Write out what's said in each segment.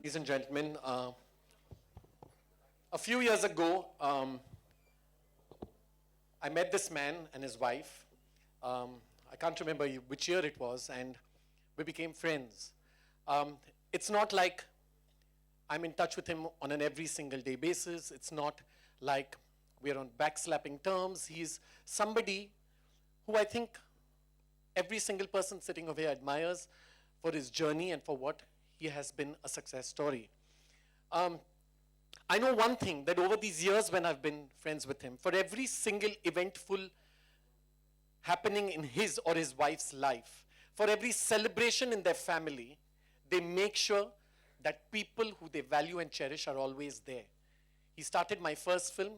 Ladies and gentlemen, a few years ago, I met this man and his wife. I can't remember which year it was, and we became friends. It's not like I'm in touch with him on an every single day basis. It's not like we're on backslapping terms. He's somebody who I think every single person sitting over here admires for his journey and for what he has been a success story. I know one thing, that over these years when I've been friends with him, for every single eventful happening in his or his wife's life, for every celebration in their family, they make sure that people who they value and cherish are always there. He started my first film.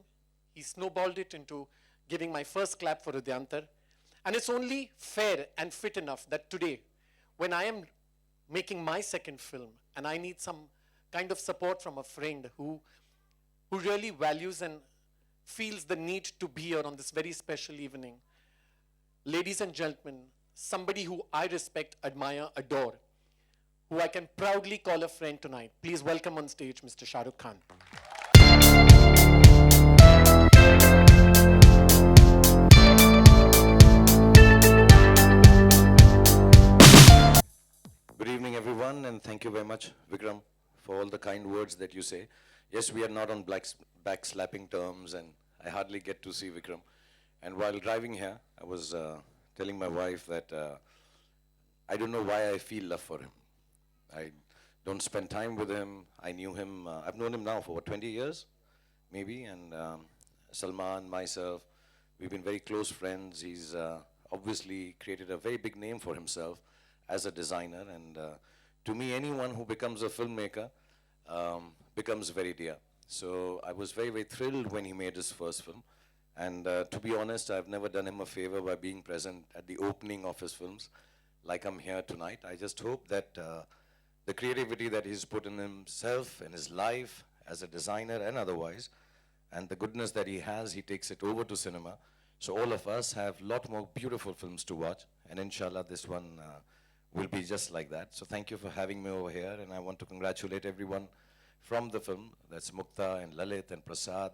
He snowballed it into giving my first clap for Udyantar. And it's only fair and fit enough that today, when I am making my second film and I need some kind of support from a friend who really values and feels the need to be here on this very special evening, ladies and gentlemen, somebody who I respect, admire, adore, who I can proudly call a friend tonight. Please welcome on stage Mr. Shah Rukh Khan. Good evening, everyone, and thank you very much, Vikram, for all the kind words that you say. Yes, we are not on backslapping terms, and I hardly get to see Vikram. And while driving here, I was telling my wife that I don't know why I feel love for him. I don't spend time with him. I knew him, I've known him now for what, 20 years, maybe, and Salman, myself, we've been very close friends. He's obviously created a very big name for himself as a designer, and to me, anyone who becomes a filmmaker becomes very dear. So I was very, very thrilled when he made his first film. And to be honest, I've never done him a favor by being present at the opening of his films like I'm here tonight. I just hope that the creativity that he's put in himself, in his life, as a designer and otherwise, and the goodness that he has, he takes it over to cinema. So all of us have a lot more beautiful films to watch, and inshallah this one will be just like that. So thank you for having me over here, and I want to congratulate everyone from the film. That's Mukta and Lalit and Prasad.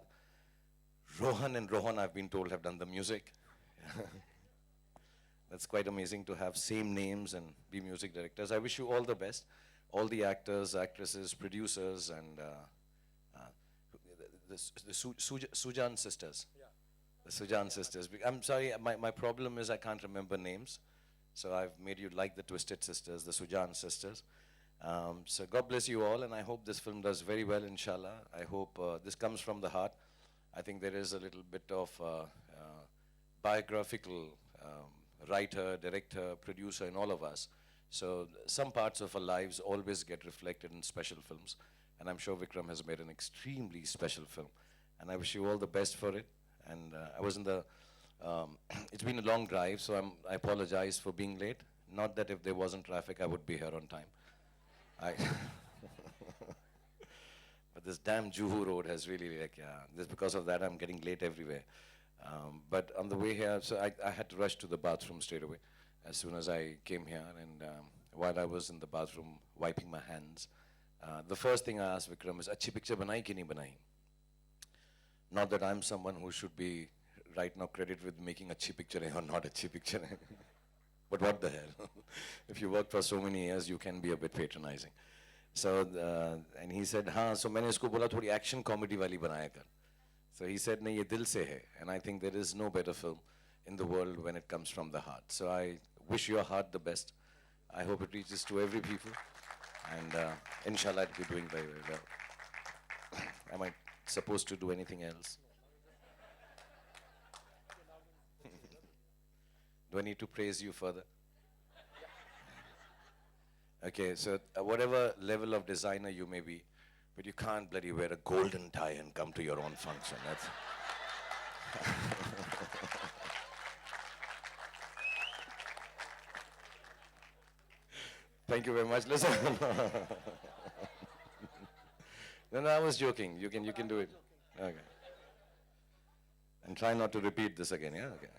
Rohan and Rohan, I've been told, have done the music. That's quite amazing to have same names and be music directors. I wish you all the best, all the actors, actresses, producers, and the Sujan sisters. Yeah. The Sujan sisters. I'm sorry, my problem is I can't remember names. So I've made you like the Twisted Sisters, the Sujan sisters. So God bless you all, and I hope this film does very well, inshallah. I hope this comes from the heart. I think there is a little bit of biographical writer, director, producer in all of us. So some parts of our lives always get reflected in special films. And I'm sure Vikram has made an extremely special film. And I wish you all the best for it. And I was in the it's been a long drive, so I apologize for being late. Not that if there wasn't traffic, I would be here on time. But this damn Juhu road has really, just because of that, I'm getting late everywhere. But on the way here, so I had to rush to the bathroom straight away as soon as I came here. And while I was in the bathroom wiping my hands, the first thing I asked Vikram is, "Achhi picture banai ki nahi banai?" Not that I'm someone who should be right now credited with making a अच्छी picture or not अच्छी picture. But what the hell? If you work for so many years, you can be a bit patronizing. So, and he said, हाँ, so मैंने इसको बोला थोड़ी action comedy वाली बनाया कर. So he said, नहीं ये दिल से है. And I think there is no better film in the world when it comes from the heart. So I wish your heart the best. I hope it reaches to every people. And inshallah, it'll be doing very, very well. Am I supposed to do anything else? Do I need to praise you further? Okay, so whatever level of designer you may be, but you can't bloody wear a golden tie and come to your own function. That's Thank you very much. Listen. No, I was joking. You can do it. Okay. And try not to repeat this again, yeah? Okay.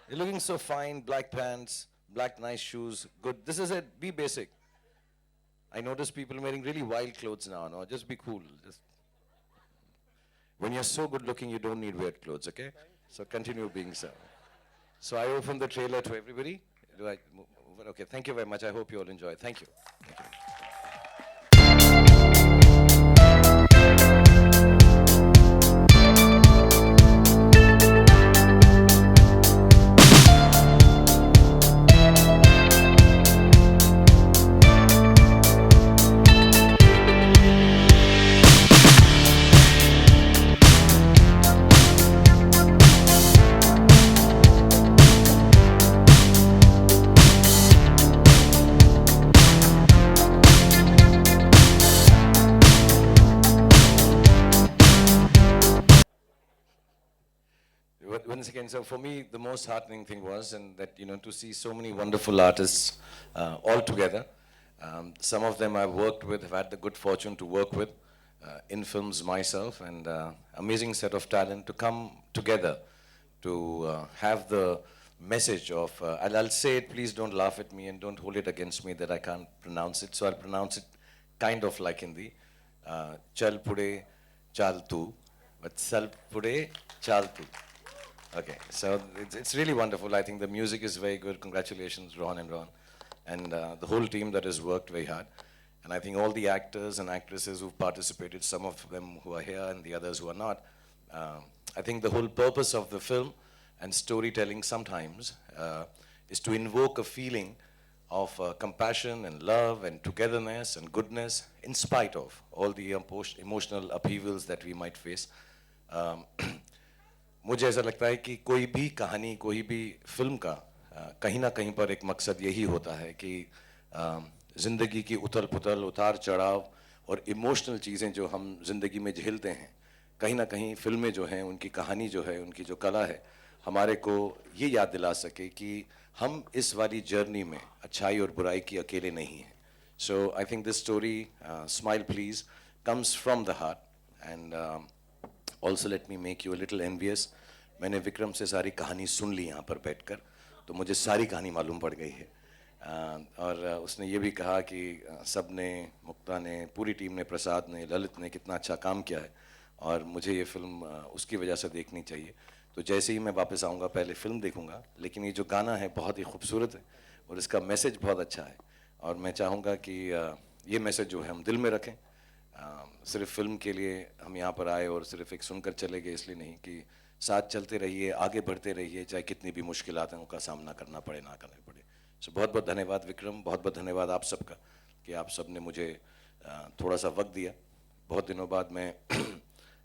You're looking so fine, black pants, black nice shoes, good. This is it, be basic. I notice people wearing really wild clothes now. No, just be cool. Just when you're so good looking, you don't need weird clothes. Okay, so continue being so. So I open the trailer to everybody. Do I? Okay. Thank you very much. I hope you all enjoy. Thank you. Thank you. Once again, so for me, the most heartening thing was, and that, to see so many wonderful artists all together. Some of them I've worked with, have had the good fortune to work with in films myself, and amazing set of talent to come together to have the message of, I'll say it, please don't laugh at me and don't hold it against me that I can't pronounce it. So I'll pronounce it kind of like Hindi. Chal pude, chal tu, but sal pude, chal tu. Okay, so it's really wonderful. I think the music is very good. Congratulations, Ron and Ron, and the whole team that has worked very hard. And I think all the actors and actresses who've participated, some of them who are here and the others who are not, I think the whole purpose of the film and storytelling sometimes is to invoke a feeling of compassion and love and togetherness and goodness in spite of all the emotional upheavals that we might face. मुझे ऐसा लगता है कि कोई भी कहानी, कोई भी फिल्म का कहीं ना कहीं पर एक मकसद यही होता है कि ज़िंदगी की उथल पुथल, उतार चढ़ाव और इमोशनल चीज़ें जो हम ज़िंदगी में झेलते हैं, कहीं ना कहीं फिल्में जो हैं, उनकी कहानी जो है, उनकी जो कला है, हमारे को ये याद दिला सके कि हम इस वाली जर्नी में अच्छाई और बुराई की अकेले नहीं हैं. So I think this story, Smile Please, comes from the heart, and also let me make you a little envious. मैंने विक्रम से सारी कहानी सुन ली यहाँ पर बैठकर, तो मुझे सारी कहानी मालूम पड़ गई है. और उसने ये भी कहा कि सब ने, मुक्ता ने, पूरी टीम ने, प्रसाद ने, ललित ने कितना अच्छा काम किया है और मुझे ये फिल्म उसकी वजह से देखनी चाहिए. तो जैसे ही मैं वापस आऊँगा पहले फिल्म देखूँगा, लेकिन ये जो गाना है बहुत ही खूबसूरत है और इसका मैसेज बहुत अच्छा है और मैं चाहूँगा कि ये मैसेज जो है हम दिल में रखें. सिर्फ फिल्म के लिए हम यहाँ पर आए और सिर्फ एक सुनकर चले गए इसलिए नहीं, कि साथ चलते रहिए, आगे बढ़ते रहिए, चाहे कितनी भी मुश्किलातों का सामना करना पड़े ना करना पड़े. सो बहुत बहुत धन्यवाद विक्रम, बहुत बहुत धन्यवाद आप सबका कि आप सब ने मुझे थोड़ा सा वक्त दिया. बहुत दिनों बाद मैं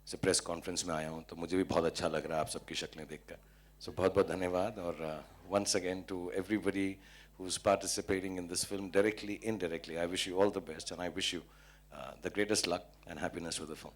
से प्रेस कॉन्फ्रेंस में आया हूँ, तो मुझे भी बहुत अच्छा लग रहा है आप सबकी शक्लें देखकर. सो बहुत बहुत धन्यवाद. और once again to everybody who's participating in this film, directly, indirectly, I wish you all the best and I wish you the greatest luck and happiness with the film.